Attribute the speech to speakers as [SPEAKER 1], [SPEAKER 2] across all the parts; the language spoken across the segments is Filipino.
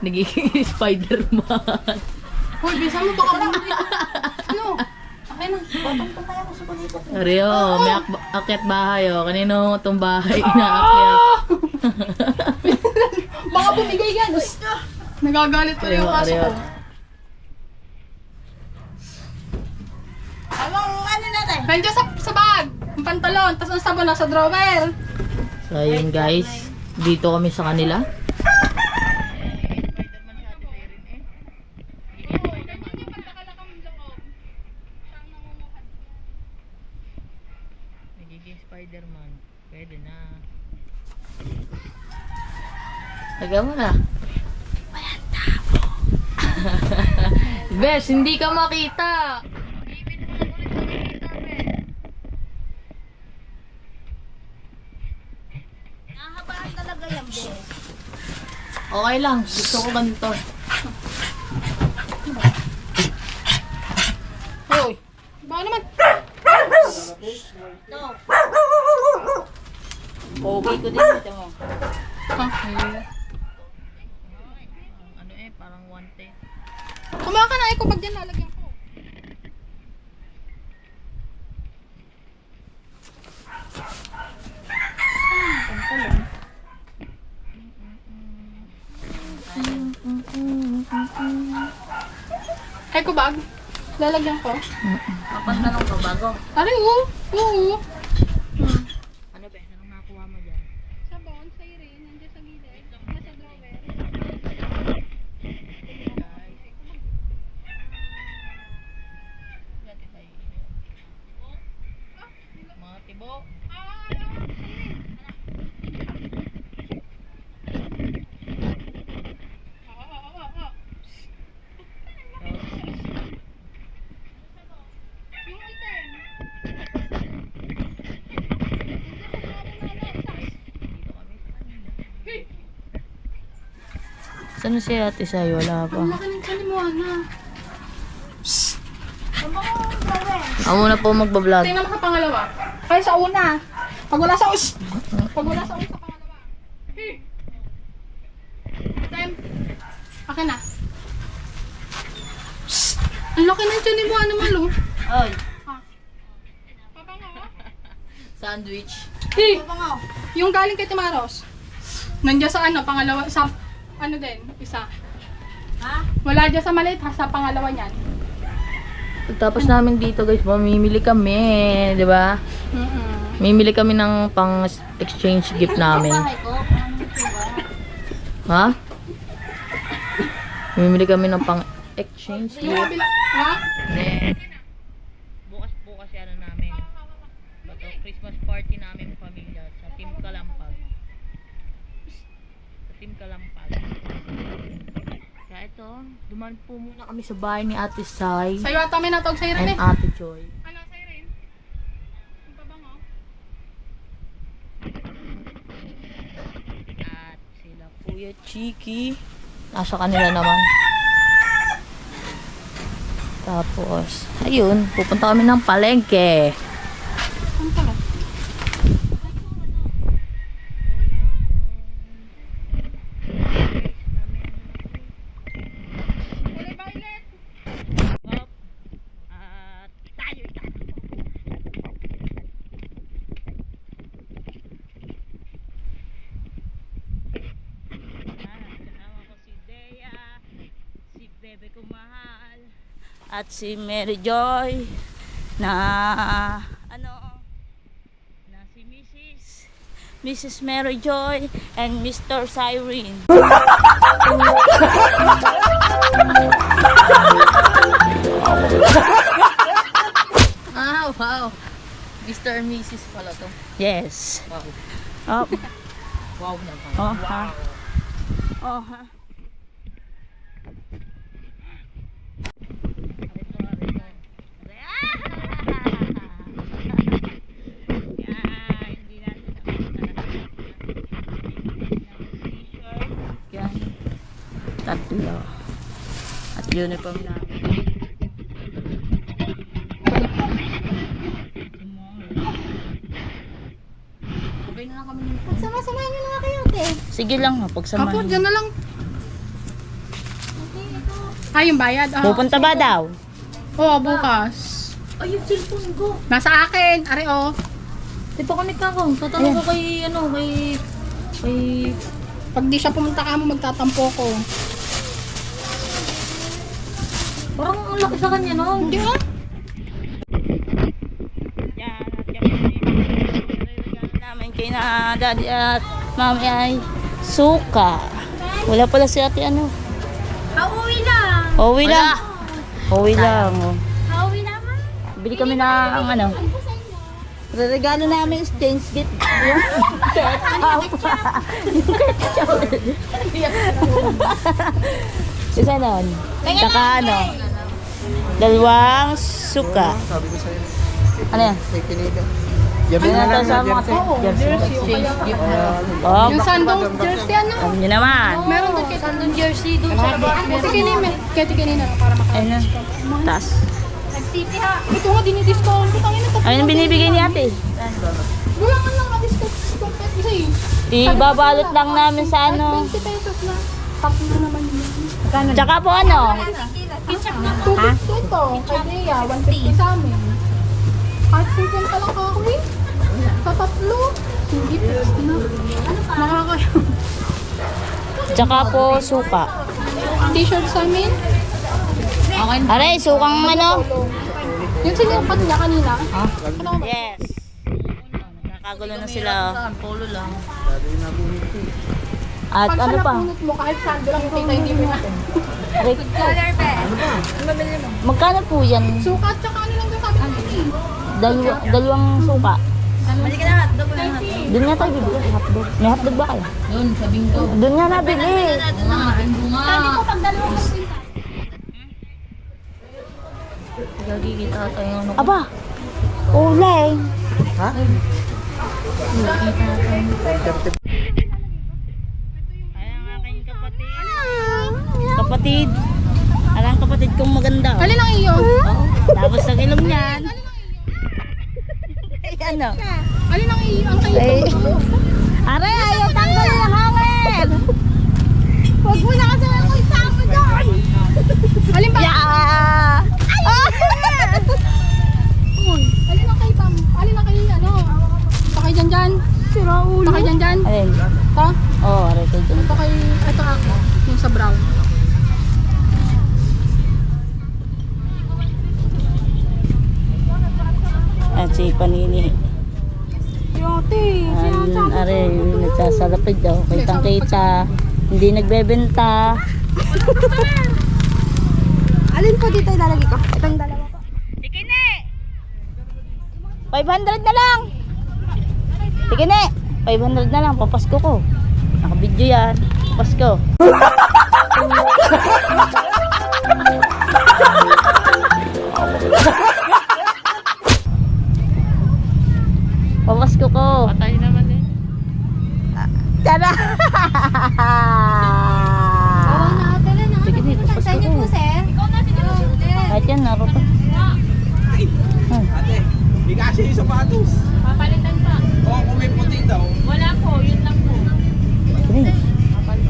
[SPEAKER 1] nagiging Spider-Man.
[SPEAKER 2] Hoy, bisa mo baka bumili. Ano? Okay na. Patong kaya ako sa balikat.
[SPEAKER 1] Rio, may akyat bahay oh. Kanino itong bahay inaakyat?
[SPEAKER 2] Baka bumigay yan. Nagagalit pa yung kaso ko.
[SPEAKER 3] Ano natin?
[SPEAKER 2] Nandiyan sa bag. Ang pantalon. Tapos ang sabon nasa drawer.
[SPEAKER 1] So ayun guys, dito kami sa kanila. Nagiging Spider-Man. Pwede na. Taga mo na. Walang tao. Besh, hindi ka makita.
[SPEAKER 3] Nahabaan talaga yan, be.
[SPEAKER 1] Okay lang, gusto ko ganito.
[SPEAKER 2] Hoy. Baka naman.
[SPEAKER 3] No.
[SPEAKER 1] Okay ko din ito mo.
[SPEAKER 2] Okay.
[SPEAKER 1] Ano parang wante.
[SPEAKER 2] Kumaha ka na. Ikaw pag dyan lalagyan ko. Ay ko bag. Lalagyan ko.
[SPEAKER 1] Papantanong ko bago.
[SPEAKER 2] Aray, oo. Oo.
[SPEAKER 1] Ano ba? Anong nakuha mo dyan?
[SPEAKER 2] Sabon, siren, nandiyan sa gilid. Nasa drawer.
[SPEAKER 1] Mga tibo.
[SPEAKER 2] Yung item.
[SPEAKER 1] Saan na si Ate Sai? Wala pa.
[SPEAKER 2] Ang laki ng tiyan mo, Ana.
[SPEAKER 1] Ako muna po magbablog.
[SPEAKER 2] Tingnan mo sa pangalawa. Kaya sa una. Pag wala sa us. Pag wala sa us sa pangalawa. Time. Akin na. Ang laki ng tiyan mo, ano malo.
[SPEAKER 1] Oy.
[SPEAKER 2] Papangaw.
[SPEAKER 1] Sandwich.
[SPEAKER 2] Hey! Yung galing kay Timaros. Nandiyan sa ano, pangalawa, sa ano din, isa.
[SPEAKER 3] Ha?
[SPEAKER 2] Wala dyan sa maliit ha, sa pangalawa niyan.
[SPEAKER 1] Pagtapos namin dito guys, mamimili kami. Di ba? Mimili kami ng pang exchange gift namin.
[SPEAKER 3] Bahay ko. Ano ito
[SPEAKER 1] Ha?
[SPEAKER 3] ba?
[SPEAKER 1] Mimili kami ng pang exchange
[SPEAKER 2] Yung
[SPEAKER 1] gift.
[SPEAKER 2] kabila, ha?
[SPEAKER 1] Bukas ano namin. Bato Christmas party namin pamilya sa Team Kalampag. Sa Team Kalampag. Kaya ito, duman po muna kami sa bahay ni Ate Sai
[SPEAKER 2] Sa'yo ata may natawag sa'yo rin
[SPEAKER 1] and
[SPEAKER 2] eh.
[SPEAKER 1] Ate Joy.
[SPEAKER 2] Ano sa'yo rin? Yung pabango?
[SPEAKER 1] At sila Kuya Chiki. Nasa kanila naman. Tapos, ayun, pupunta kami ng palengke.
[SPEAKER 2] Ano pala? Kulay violet.
[SPEAKER 1] At tayo kasama ko si Dea, si Bebe ko mahal, at si Mary Joy na na si Mrs. Mary Joy and Mr. Cyrene. Wow. Mr. and Mrs. pala to. Yes. Wow. Oh. Wow naman. Oh, ha. Oh, ha. Yan. Tatlo. At uniform namin. Okay na lang kami nito.
[SPEAKER 3] Pagsama-samahan nyo na nga kayo, te.
[SPEAKER 1] Sige lang, pagsamahin.
[SPEAKER 2] Apo, dyan na lang. Ay, yung bayad. Ah.
[SPEAKER 1] Pupunta ba daw?
[SPEAKER 2] Oo, bukas.
[SPEAKER 1] Ay, yung cellphone ko.
[SPEAKER 2] Nasa akin. Are, oh.
[SPEAKER 1] Di pa connect ako. Tatanong ko kay,
[SPEAKER 2] Pag di siya pumunta ka mo, magtatampo ko.
[SPEAKER 1] parang ang laki sa kanya, no?
[SPEAKER 2] Hindi ah.
[SPEAKER 1] Yan, at kami namin kay na daddy at mami ay suka. Wala pala si ate ano.
[SPEAKER 3] Pauwi lang.
[SPEAKER 1] Uwi lang. Uwi lang. Oh.
[SPEAKER 3] Pauwi naman.
[SPEAKER 1] Bili kami ng ano. Regalo namin is change gift. Yung ketchup. Yung ketchup. Isa nun. Saka ano. Dalawang suka.
[SPEAKER 4] Sabi ko sa'yo,
[SPEAKER 1] Ano yan?
[SPEAKER 4] may kinita.
[SPEAKER 1] Ano
[SPEAKER 4] Yabi na
[SPEAKER 1] na to
[SPEAKER 4] lang
[SPEAKER 1] sa
[SPEAKER 4] na
[SPEAKER 1] mga
[SPEAKER 4] jersey.
[SPEAKER 1] exchange gift na. Oh,
[SPEAKER 2] Yung sandong jersey, ano?
[SPEAKER 1] alam nyo naman.
[SPEAKER 2] Meron doon kay
[SPEAKER 1] Sandong jersey doon sa labas.
[SPEAKER 2] Kasi kinina para
[SPEAKER 1] Ayun na. Taas.
[SPEAKER 3] Nag-city ha.
[SPEAKER 2] Ito nga, dinidiscount. Ito nga,
[SPEAKER 1] Ayun ang binibigay ni ate.
[SPEAKER 2] wala nga lang discount kasi.
[SPEAKER 1] Ibabalot lang namin sa ano.
[SPEAKER 2] 20 pesos na. Tatlo na naman yun.
[SPEAKER 1] Tsaka po ano.
[SPEAKER 3] Ketchup na.
[SPEAKER 2] 250 ito. Kay Dea, 150 sa amin. At 50 lang ako eh. Sa tatlo. Hindi, 50 na. Nakakaya.
[SPEAKER 1] Tsaka po suka.
[SPEAKER 2] T-shirt sa amin.
[SPEAKER 1] Aray, sukang ano.
[SPEAKER 2] Yung sinipat niya kanina. Ano ba?
[SPEAKER 1] Yes. Nakakagulo na sila. Polo lang. At
[SPEAKER 2] Pag
[SPEAKER 1] ano
[SPEAKER 2] sa
[SPEAKER 1] pa?
[SPEAKER 2] napunot mo, kahit sando lang yung kita, hindi mo na.
[SPEAKER 1] Aray,
[SPEAKER 3] Color pe.
[SPEAKER 1] magkano po yan?
[SPEAKER 2] Sukat, tsaka ano lang yung sabi ko eh.
[SPEAKER 1] Dalawang suka.
[SPEAKER 3] Balik ka na hotdog na hotdog.
[SPEAKER 1] Doon nga tayo bibili. Hotdog. May hotdog ba kayo?
[SPEAKER 3] Doon, sa bingo.
[SPEAKER 1] Doon nga nabili.
[SPEAKER 3] Bingo nga. Sabi ko pag dalawang magpinta.
[SPEAKER 1] Gagigita tayo ano.
[SPEAKER 2] Ah.
[SPEAKER 1] Aba! Ulay!
[SPEAKER 4] Ha?
[SPEAKER 1] Ayan ang aking kapatid. Kapatid. Alang kapatid kong maganda.
[SPEAKER 2] Alin ang iyo?
[SPEAKER 1] Oo. Tapos ang ilong niyan. Ano?
[SPEAKER 2] Alin ang iyo? Ang kayo
[SPEAKER 1] Ay.
[SPEAKER 2] ko.
[SPEAKER 1] Aray, ayaw tanggalin ang hangin!
[SPEAKER 2] Huwag mo na kasi ako isama doon. Alin ba?
[SPEAKER 1] Yeah!
[SPEAKER 2] Alin ang kay Pam? Alin ang kay ano? Pakay dyan dyan. Sira ulo. Pakay dyan dyan.
[SPEAKER 1] Alin?
[SPEAKER 2] Ito.
[SPEAKER 1] Oo, oh, aray ko dyan.
[SPEAKER 2] Ito kay, ito ako. Yung sa brown.
[SPEAKER 1] At si Panini.
[SPEAKER 2] Yote.
[SPEAKER 1] Aray, nagsasalapid daw. Kitang kita. Hindi nagbebenta.
[SPEAKER 2] Alin po dito ilalagay ko? Itong dalawa po.
[SPEAKER 1] 500 na lang. Sige ne. 500 na lang. Papasko ko. Nakabidyo yan. Pasko. Papasko ko. Patay naman eh. Tara!
[SPEAKER 3] ate na.
[SPEAKER 1] Sige ne. Papasko
[SPEAKER 3] Sa inyo
[SPEAKER 1] ko.
[SPEAKER 3] po, sir. Ikaw na,
[SPEAKER 1] Kahit yan, naroon pa.
[SPEAKER 4] Ate, di kasi yung sapatos.
[SPEAKER 2] Papalitan pa.
[SPEAKER 4] O kung may puti daw.
[SPEAKER 2] Wala po. Yun lang po.
[SPEAKER 1] Sige.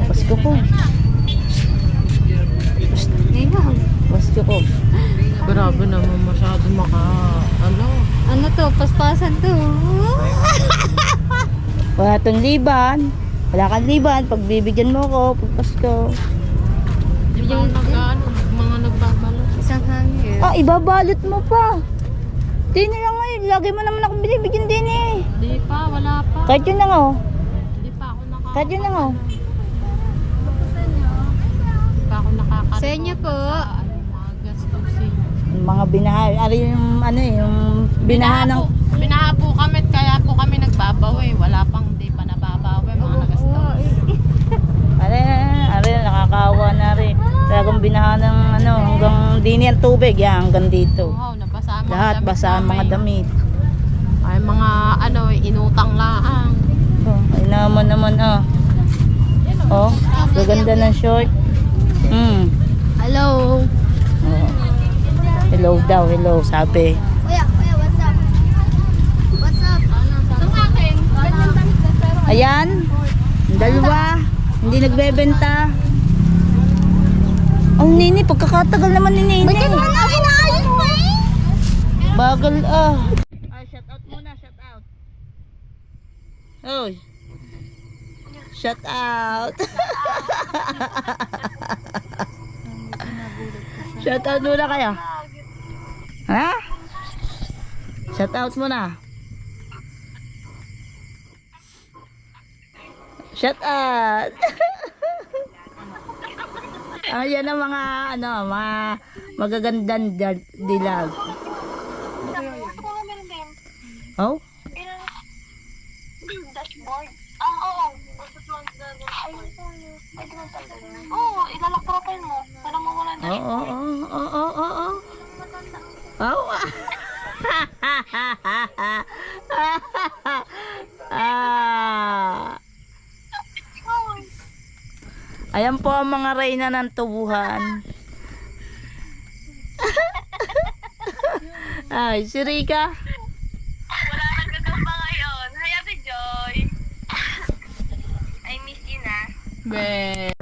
[SPEAKER 1] Papasko ko. Papasko ko.
[SPEAKER 5] Grabe naman masyado
[SPEAKER 3] Ano to? Paspasan to.
[SPEAKER 1] Wala tong liban. Wala kang liban. Pagbibigyan mo ko, pagpasko.
[SPEAKER 5] Yung mga nagbabalo.
[SPEAKER 3] Isang hangin.
[SPEAKER 1] Ah, ibabalot mo pa. Di na lang ngayon. Lagi mo naman ako binibigyan din eh.
[SPEAKER 5] Di pa, wala pa.
[SPEAKER 1] Kahit yun lang oh.
[SPEAKER 5] Di pa ako
[SPEAKER 1] Kahit yun lang oh.
[SPEAKER 5] Di pa ako nakakarinig.
[SPEAKER 3] Sa inyo po.
[SPEAKER 5] Mga gastusin.
[SPEAKER 1] Yung mga binaha. Ari yung ano eh. Yung binaha ng...
[SPEAKER 5] Binaha po kami, kaya po kami nagbabawi. Wala pang di pa nababawi, mga nagastos.
[SPEAKER 1] Ari, nakakawa na rin. Talagang binaha ng ano. Hanggang di niyan tubig. Yan, hanggang dito.
[SPEAKER 5] Wow, nabasa ang mga
[SPEAKER 1] Lahat
[SPEAKER 5] damit
[SPEAKER 1] basa ang mga
[SPEAKER 5] namin.
[SPEAKER 1] damit.
[SPEAKER 5] Ay, mga ano, inutang laang.
[SPEAKER 1] Oh, ay naman oh. Oh, gaganda ng short.
[SPEAKER 3] Hello.
[SPEAKER 1] Oh. Hello daw, hello, sabi.
[SPEAKER 3] Kuya, what's up? What's up?
[SPEAKER 2] Ang akin. Ganyan damit na pero.
[SPEAKER 1] Ayan, ang dalawa, hindi nagbebenta. Ang nini, pagkakatagal naman ni nini.
[SPEAKER 2] May ganun na inaayos pa eh.
[SPEAKER 1] Bagal ah. Shout out muna, shout out. Oy. Shout out. Shout out muna kayo. Ha? Shout out muna. Shout out. Ayan ang mga mga magagandang dilag. Oh?
[SPEAKER 6] Dashboard. Oo. Oo, ilalak profile mo. Para mawala na.
[SPEAKER 1] Oo. Oh. Ayan po ang mga reyna ng tubuhan. Ay, si Rika.
[SPEAKER 6] Wala nang gagamba ngayon. Hi, Ate Joy. I miss you na.
[SPEAKER 5] Be.